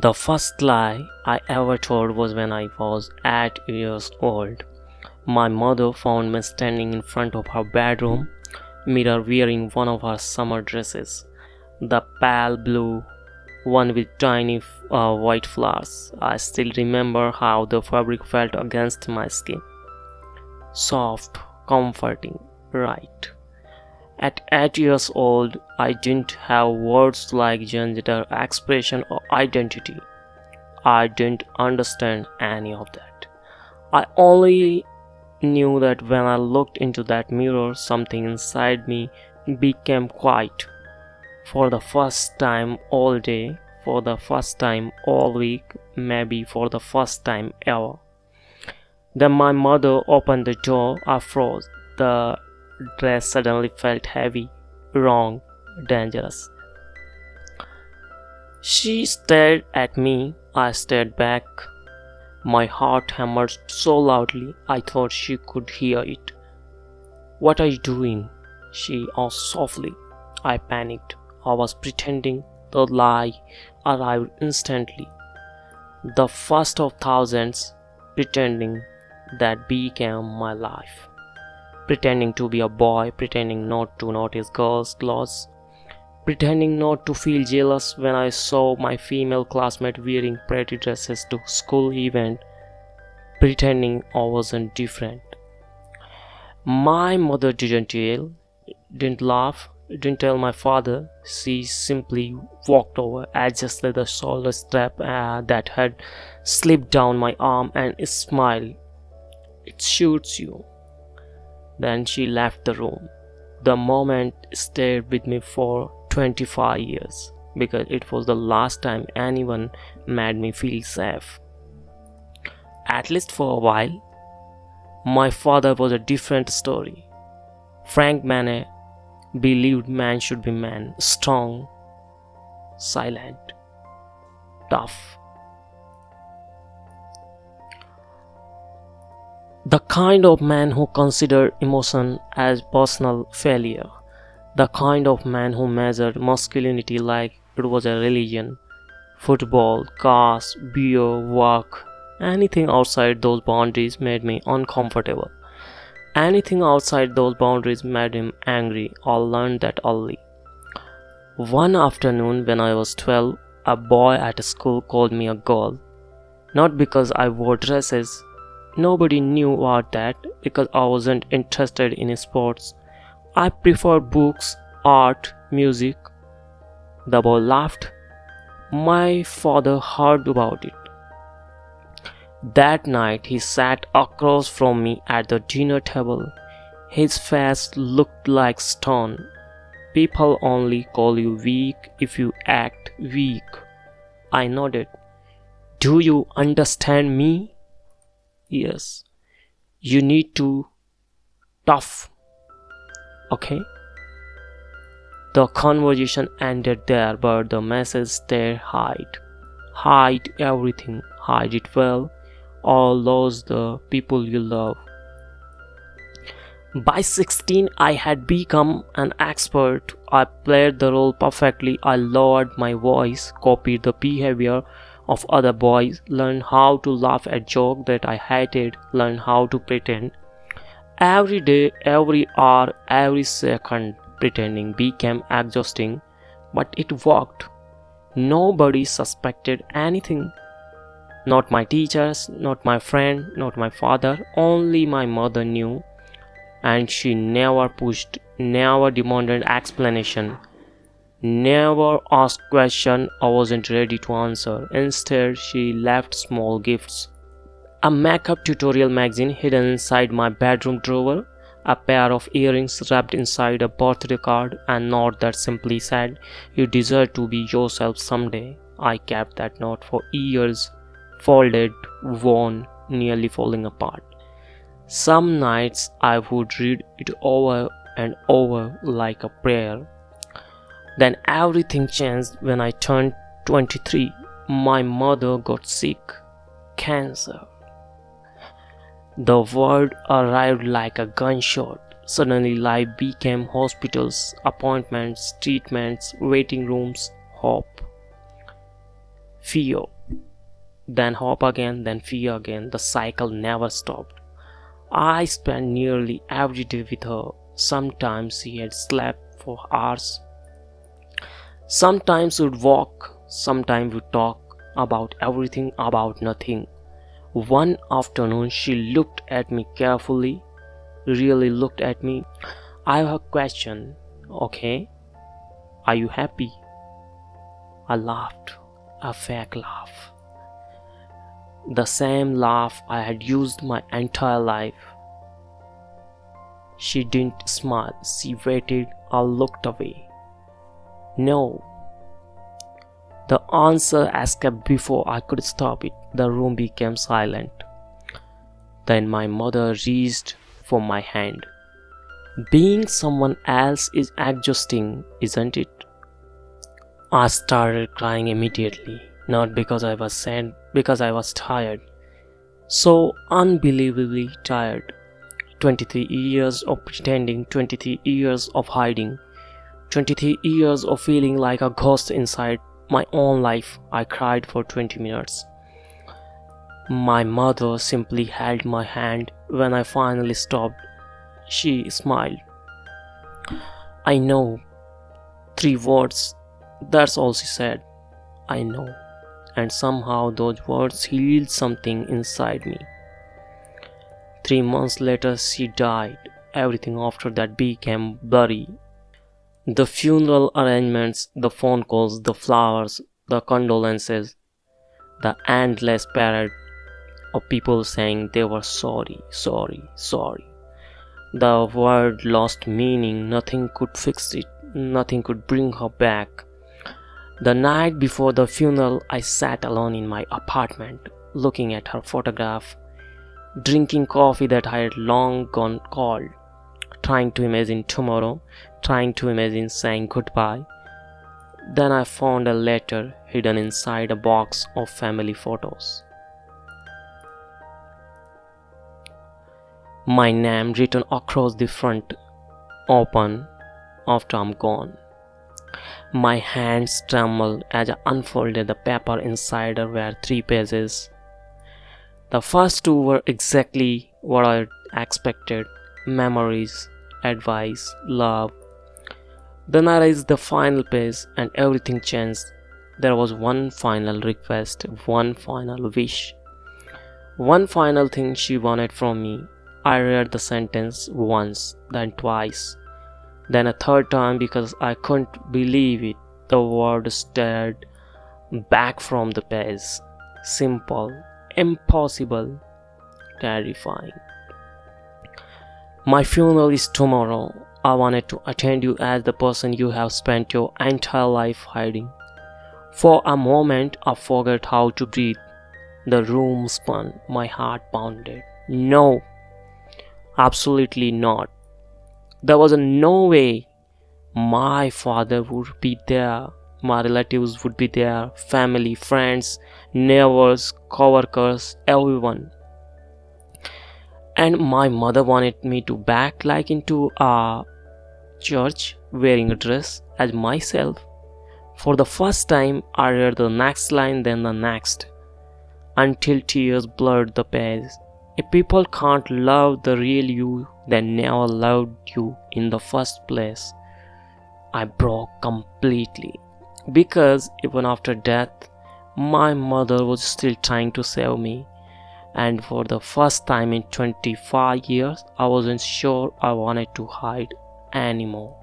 The first lie I ever told was when I was 8 years old. My mother found me standing in front of her bedroom mirror wearing one of her summer dresses, the pale blue one with tiny white flowers. I still remember how the fabric felt against my skin. Soft, comforting, right. At 8 years old, I didn't have words like gender expression or identity. I didn't understand any of that. I only knew that when I looked into that mirror, something inside me became quiet. For the first time all day, for the first time all week, maybe for the first time ever. Then my mother opened the door. I froze. The dress suddenly felt heavy, wrong, dangerous. She stared at me. I stared back. My heart hammered so loudly I thought she could hear it. "What are you doing?" she asked softly. I panicked. I was pretending. The lie arrived instantly. The first of thousands pretending that became my life. Pretending to be a boy, pretending not to notice girls' clothes, pretending not to feel jealous when I saw my female classmate wearing pretty dresses to school event, pretending I wasn't different. My mother didn't yell, didn't laugh, didn't tell my father. She simply walked over, adjusted the shoulder strap that had slipped down my arm, and smiled. "It suits you." Then she left the room. The moment stayed with me for 25 years because it was the last time anyone made me feel safe. At least for a while. My father was a different story. Frank Manne believed man should be man, strong, silent, tough. The kind of man who considered emotion as personal failure. The kind of man who measured masculinity like it was a religion. Football, cars, beer, work. Anything outside those boundaries made me uncomfortable. Anything outside those boundaries made him angry. I learned that early. One afternoon when I was 12, a boy at school called me a girl. Not because I wore dresses. Nobody knew about that because I wasn't interested in sports. I preferred books, art, music. The boy laughed. My father heard about it. That night he sat across from me at the dinner table. His face looked like stone. "People only call you weak if you act weak." I nodded. "Do you understand me?" "Yes." "You need to tough. Okay?" The conversation ended there, but the message stayed hide. Hide everything. Hide it well, or lose the people you love. By 16, I had become an expert. I played the role perfectly. I lowered my voice, copied the behavior of other boys, learned how to laugh at jokes that I hated, learned how to pretend. Every day, every hour, every second, pretending became exhausting, but it worked. Nobody suspected anything. Not my teachers, not my friend, not my father, only my mother knew. And she never pushed, never demanded explanation, never asked questions I wasn't ready to answer. Instead, she left small gifts. A makeup tutorial magazine hidden inside my bedroom drawer, a pair of earrings wrapped inside a birthday card, and a note that simply said, "You deserve to be yourself someday." I kept that note for years. Folded, worn, nearly falling apart. Some nights I would read it over and over like a prayer. Then everything changed when I turned 23. My mother got sick. Cancer. The word arrived like a gunshot. Suddenly life became hospitals, appointments, treatments, waiting rooms, hope. fear, then hope again, then fear again. The cycle never stopped. I spent nearly every day with her. Sometimes she had slept for hours. Sometimes we'd walk, sometimes we'd talk about everything, about nothing. One afternoon she looked at me carefully, really looked at me. I have a question. Okay, are you happy? I laughed, a fake laugh. The same laugh I had used my entire life. She didn't smile, she waited. I looked away. No. The answer escaped before I could stop it. The room became silent. Then my mother reached for my hand. Being someone else is exhausting, isn't it? I started crying immediately, not because I was sad, because I was tired. So unbelievably tired. 23 years of pretending, 23 years of hiding, 23 years of feeling like a ghost inside my own life. I cried for 20 minutes. My mother simply held my hand. When I finally stopped, she smiled. I know. 3 words. That's all she said. I know. And somehow those words healed something inside me. 3 months later, she died. Everything after that became blurry. The funeral arrangements, the phone calls, the flowers, the condolences, the endless parade of people saying they were sorry, sorry, sorry. The word lost meaning. Nothing could fix it. Nothing could bring her back. The night before the funeral, I sat alone in my apartment, looking at her photograph, drinking coffee that I had long gone cold, trying to imagine tomorrow, trying to imagine saying goodbye. Then I found a letter hidden inside a box of family photos. My name written across the front, open, after I'm gone. My hands trembled as I unfolded the paper. Inside were 3 pages. The first 2 were exactly what I expected: memories, advice, love. Then I raised the final page and everything changed. There was one final request, one final wish, one final thing she wanted from me. I read the sentence once, then twice, then a 3rd time because I couldn't believe it. The word stared back from the page. Simple, impossible, terrifying. My funeral is tomorrow. I wanted to attend you as the person you have spent your entire life hiding. For a moment, I forgot how to breathe. The room spun. My heart pounded. No. Absolutely not. There was no way. My father would be there. My relatives would be there. Family, friends, neighbors, co-workers, everyone. And my mother wanted me to back like into a church wearing a dress as myself. For the first time, I read the next line, then the next, until tears blurred the page. If people can't love the real you, they never loved you in the first place. I broke completely. Because even after death, my mother was still trying to save me. And for the first time in 25 years, I wasn't sure I wanted to hide anymore.